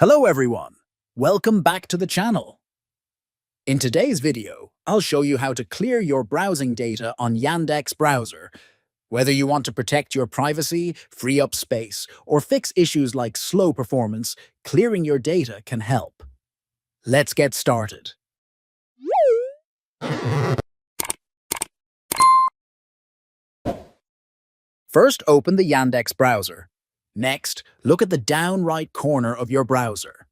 Hello everyone, welcome back to the channel. In today's video, I'll show you how to clear your browsing data on Yandex Browser. Whether you want to protect your privacy, free up space, or fix issues like slow performance, clearing your data can help. Let's get started. First, open the Yandex Browser. Next, look at the down right corner of your browser.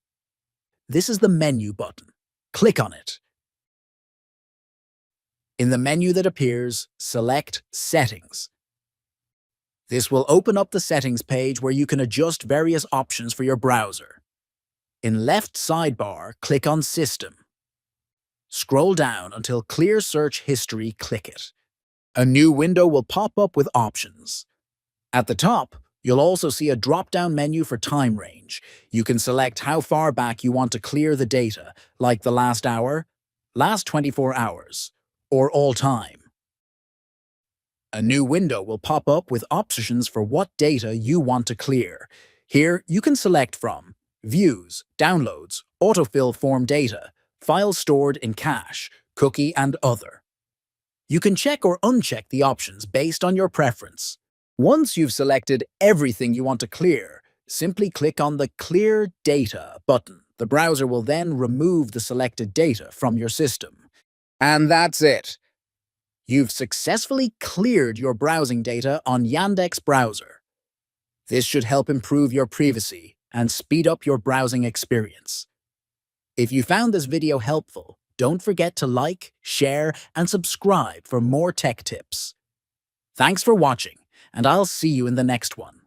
This is the menu button. Click on it. In the menu that appears, select Settings. This will open up the settings page where you can adjust various options for your browser. In left sidebar, click on System. Scroll down until Clear Search History, click it. A new window will pop up with options. At the top, you'll also see a drop-down menu for time range. You can select how far back you want to clear the data, like the last hour, last 24 hours, or all time. A new window will pop up with options for what data you want to clear. Here, you can select from Views, Downloads, Autofill Form Data, Files stored in cache, Cookie, and Other. You can check or uncheck the options based on your preference. Once you've selected everything you want to clear, simply click on the Clear Data button. The browser will then remove the selected data from your system. And that's it. You've successfully cleared your browsing data on Yandex Browser. This should help improve your privacy and speed up your browsing experience. If you found this video helpful, don't forget to like, share, and subscribe for more tech tips. Thanks for watching, and I'll see you in the next one.